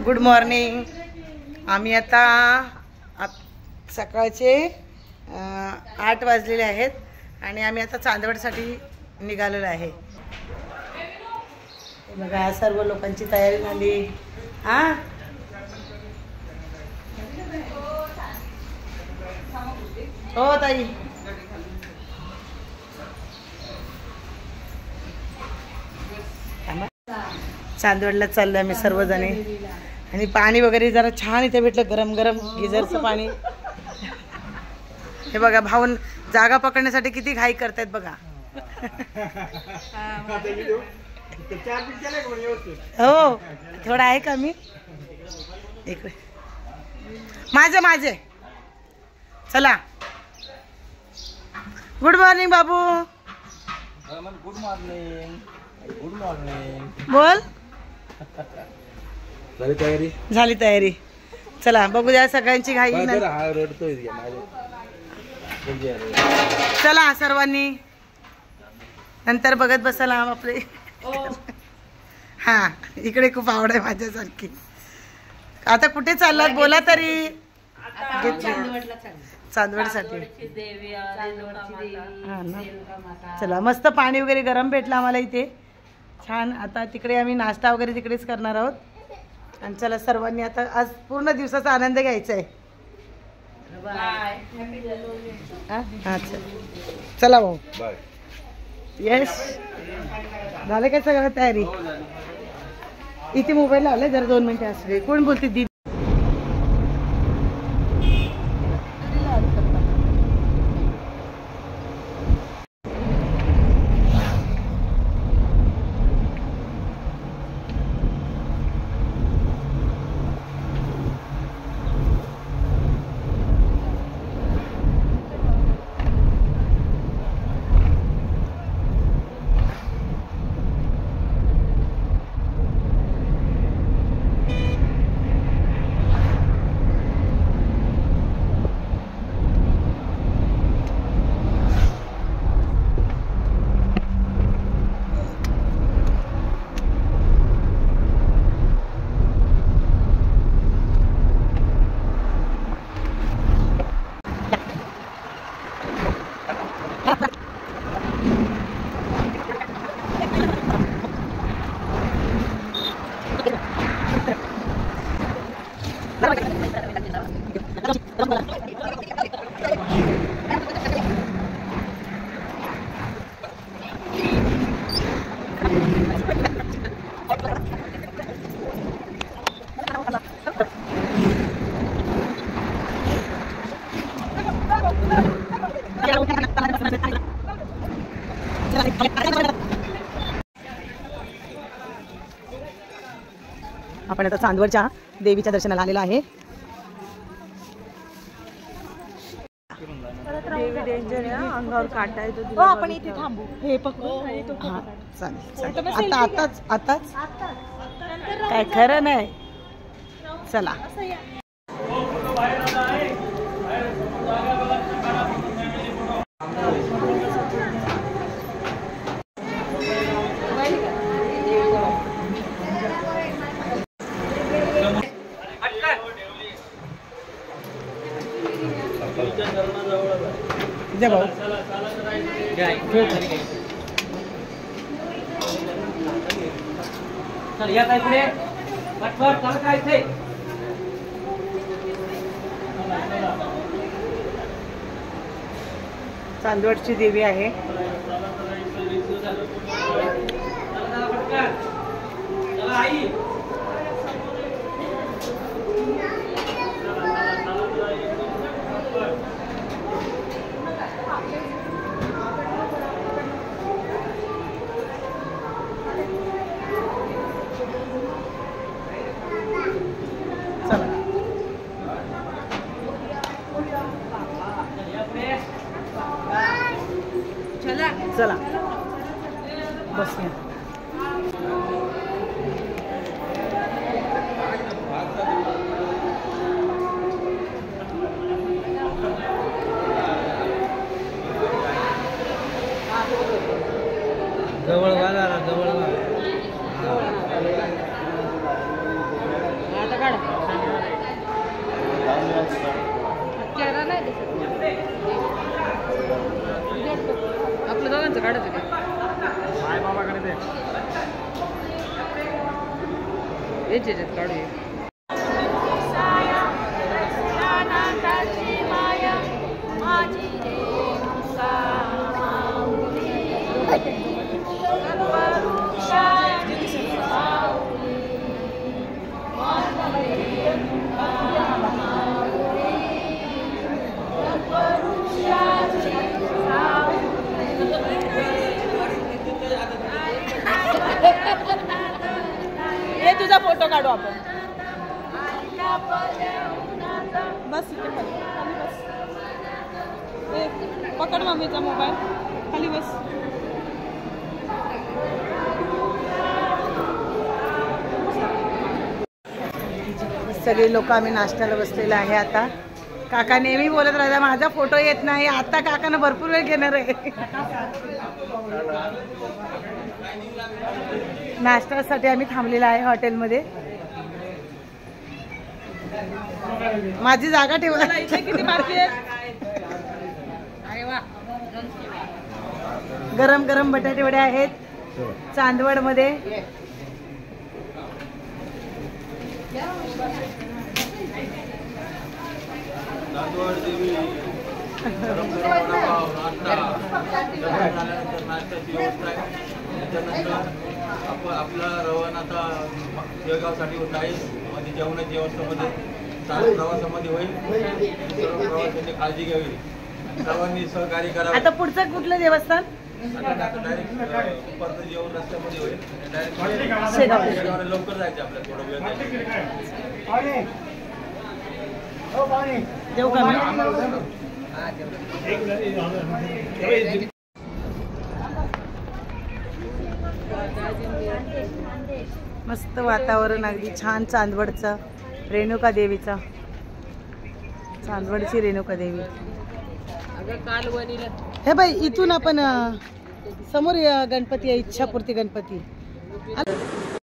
Good morning. आम्ही आता सकाळचे 8 वाजलेले आहेत आणि आम्ही आता चांदवडसाठी निघालेलो आहे. बघा सर्व लोकांची तयारी झाली. हां हो ताई. चांदवडला चाललो आम्ही सर्वजणी आणि पाणी वगैरे जरा छान इथे भेटलं, गरम गरम गिझरचं पाणी. हे बघा भाऊन जागा पकडण्यासाठी किती घाई करतायत बघा. हो थोडं आहे का मी इकडे माझे चला. गुड मॉर्निंग बाबू. Good morning. Good morning. बोल. झाली तयारी. चला बघू द्या सगळ्यांची घाई. चला सर्वांनी नंतर बघत बसायला आपले. हा इकडे खूप आवड आहे माझ्यासारखी. आता कुठे चाललात बोला तरी. चांदवडसाठी. हा ना. चला मस्त पाणी वगैरे गरम भेटलं आम्हाला इथे छान. आता तिकडे आम्ही नाश्ता वगैरे तिकडेच करणार आहोत. आणि चला सर्वांनी आता आज पूर्ण दिवसाचा आनंद घ्यायचा आहे. अच्छा चला भाऊ. यश झालं काय सगळं तयारी. इथे मोबाईल लावलाय जरा 2 मिनिटं असले. कोण बोलते दी. आपण आता चांदवडच्या देवीच्या दर्शनाला आलेलो आहे. देवी डेंजर आहे, अंगावर काटा येतो. हो आपण इथे थांबू. हे पकडू. हा चालेल. आताच काय खरं नाही. चला जय भाऊ. या काय पुढे पटपट चालू काय इथे. चांदवडची देवी आहे. चला बस. ये तुझा फोटो काढू आपण बस इथे खाली बस पकड मम्मीचा मोबाईल खाली बस सगळे लोक आम्ही नाश्त्याला बसलेला आहे आता काका नेहमी बोलत राहता माझा फोटो येत नाही आता काकांना भरपूर वेळ घेणार आहे नाश्त्यासाठी आम्ही थांबलेला आहे हॉटेलमध्ये माझी जागा ठेवा इथे किती बाकी आहे गरम गरम बटाटे वडे आहेत चांदवड मध्ये आपला रवाना आता जळगावसाठी होत आहे मध्ये जेवणाची व्यवस्थामध्ये चालू प्रवासामध्ये होईल सर्व प्रवाशांनी काळजी घ्यावी सर्वांनी सहकार्य करावे आता पुढचं कुठलं देवस्थान डायरेक्ट परत जेवण रस्त्यामध्ये होईल डायरेक्ट शेगाव लवकर जायचं आपल्याला थोडं वेळ देऊ का मी? मस्त वातावरण अगदी छान चांदवडचं रेणुका देवीचा चांदवडची रेणुका देवी हे बाई इथून आपण समोर गणपती आहे इच्छापूर्ती गणपती